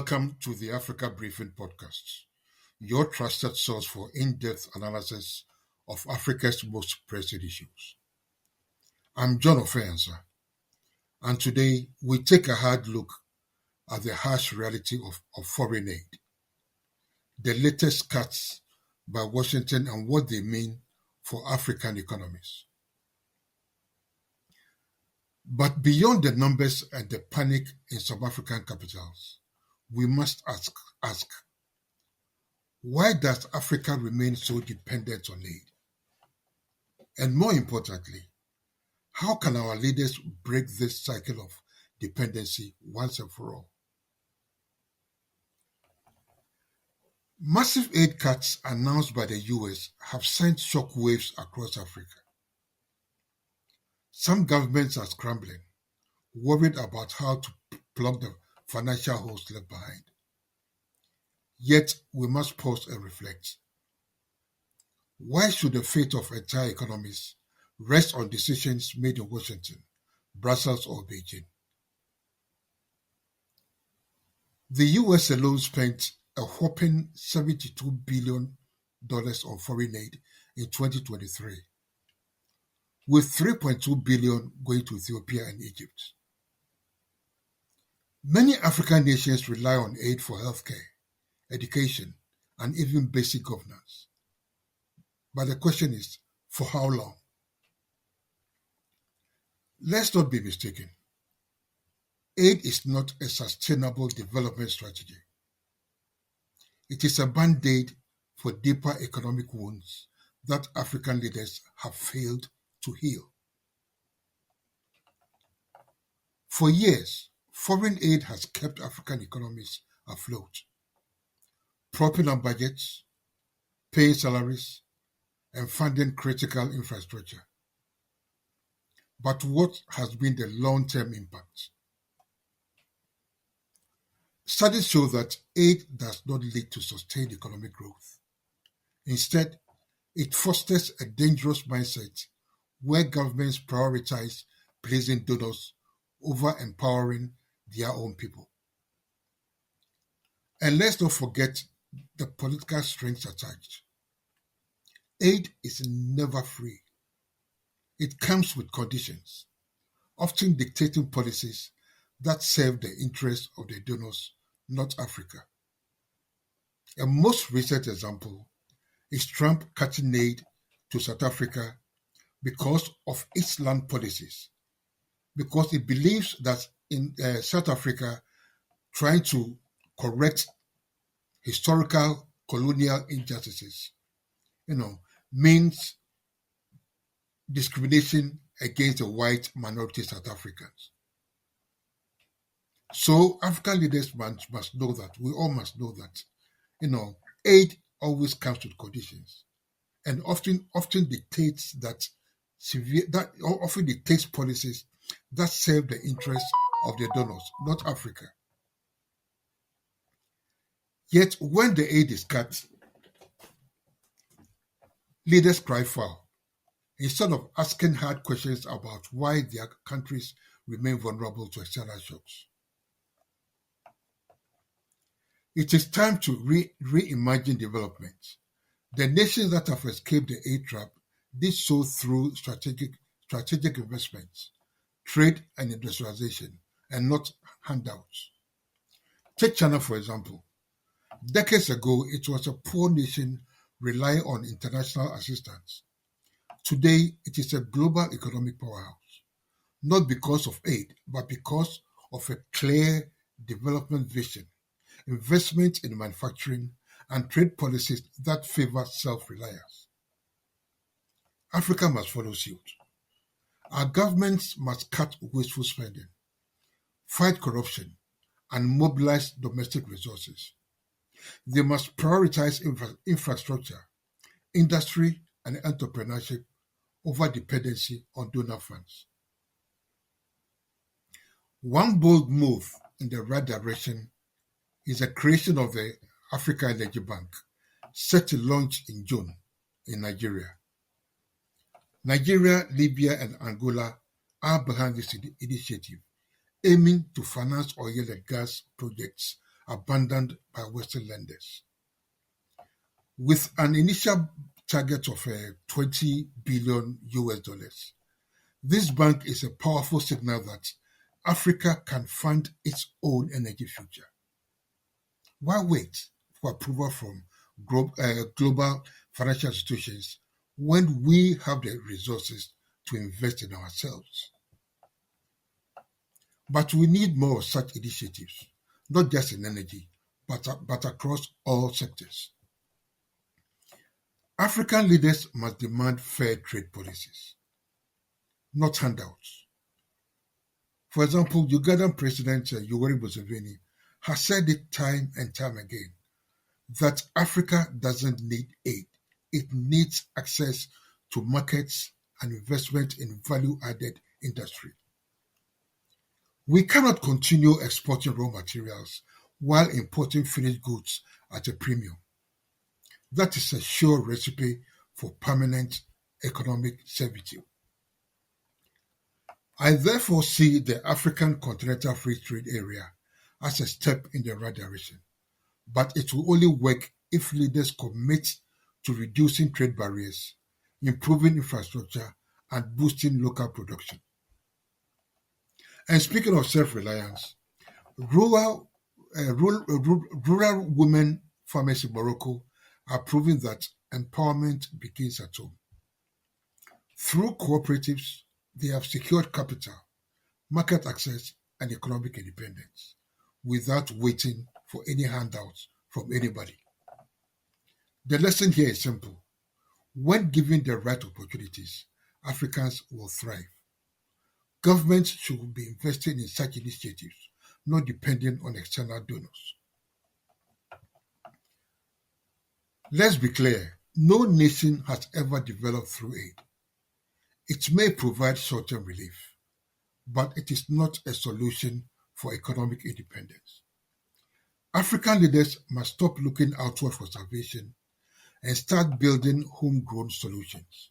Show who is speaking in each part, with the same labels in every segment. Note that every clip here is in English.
Speaker 1: Welcome to the Africa Briefing Podcast, your trusted source for in-depth analysis of Africa's most pressing issues. I'm John Ofeansa, and today we take a hard look at the harsh reality of foreign aid, the latest cuts by Washington and what they mean for African economies. But beyond the numbers and the panic in some African capitals, we must ask, why does Africa remain so dependent on aid? And more importantly, how can our leaders break this cycle of dependency once and for all? Massive aid cuts announced by the US have sent shockwaves across Africa. Some governments are scrambling, worried about how to plug the financial holes left behind. Yet we must pause and reflect. Why should the fate of entire economies rest on decisions made in Washington, Brussels, or Beijing? The US alone spent a whopping $72 billion on foreign aid in 2023, with $3.2 billion going to Ethiopia and Egypt. Many African nations rely on aid for healthcare, education, and even basic governance. But the question is, for how long? Let's not be mistaken. Aid is not a sustainable development strategy. It is a band-aid for deeper economic wounds that African leaders have failed to heal. For years, foreign aid has kept African economies afloat, propping up budgets, paying salaries, and funding critical infrastructure. But what has been the long-term impact? Studies show that aid does not lead to sustained economic growth. Instead, it fosters a dangerous mindset where governments prioritize pleasing donors over empowering their own people. And let's not forget the political strings attached. Aid is never free. It comes with conditions, often dictating policies that serve the interests of the donors, not Africa. A most recent example is Trump cutting aid to South Africa because of its land policies, because it believes that in South Africa, trying to correct historical colonial injustices, means discrimination against the white minority South Africans. So African leaders must know that, we all must know that, aid always comes with conditions and often dictates often dictates policies that serve the interests of the donors, not Africa. Yet when the aid is cut, leaders cry foul, instead of asking hard questions about why their countries remain vulnerable to external shocks. It is time to reimagine development. The nations that have escaped the aid trap did so through strategic investments, trade and industrialization, and not handouts. Take China, for example. Decades ago, it was a poor nation relying on international assistance. Today, it is a global economic powerhouse, not because of aid, but because of a clear development vision, investment in manufacturing, and trade policies that favor self-reliance. Africa must follow suit. Our governments must cut wasteful spending, fight corruption, and mobilize domestic resources. They must prioritize infrastructure, industry, and entrepreneurship over dependency on donor funds. One bold move in the right direction is the creation of the Africa Energy Bank, set to launch in June in Nigeria. Nigeria, Libya, and Angola are behind this initiative, aiming to finance oil and gas projects abandoned by Western lenders. With an initial target of 20 billion US dollars, this bank is a powerful signal that Africa can fund its own energy future. Why wait for approval from global financial institutions when we have the resources to invest in ourselves? But we need more of such initiatives, not just in energy, but across all sectors. African leaders must demand fair trade policies, not handouts. For example, Ugandan President Yoweri Museveni has said it time and time again that Africa doesn't need aid. It needs access to markets and investment in value-added industry. We cannot continue exporting raw materials while importing finished goods at a premium. That is a sure recipe for permanent economic servitude. I therefore see the African Continental Free Trade Area as a step in the right direction, but it will only work if leaders commit to reducing trade barriers, improving infrastructure, and boosting local production. And speaking of self-reliance, rural, rural women farmers in Morocco are proving that empowerment begins at home. Through cooperatives, they have secured capital, market access, and economic independence without waiting for any handouts from anybody. The lesson here is simple. When given the right opportunities, Africans will thrive. Governments should be investing in such initiatives, not depending on external donors. Let's be clear, no nation has ever developed through aid. It may provide short-term relief, but it is not a solution for economic independence. African leaders must stop looking outward for salvation and start building homegrown solutions.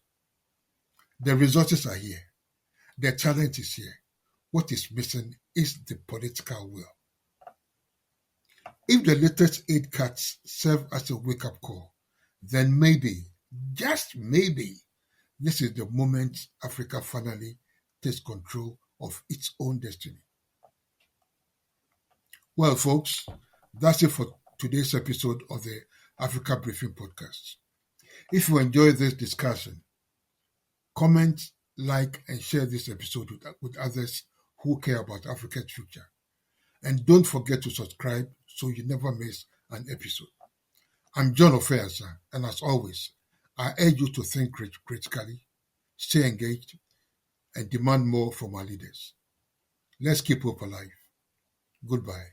Speaker 1: The resources are here. The talent is here. What is missing is the political will. If the latest aid cuts serve as a wake-up call, then maybe, just maybe, this is the moment Africa finally takes control of its own destiny. Well, folks, that's it for today's episode of the Africa Briefing Podcast. If you enjoyed this discussion, comment, like, and share this episode with others who care about Africa's future. And don't forget to subscribe so you never miss an episode. I'm John Ofeasa, and as always, I urge you to think critically, stay engaged, and demand more from our leaders. Let's keep hope alive. Goodbye.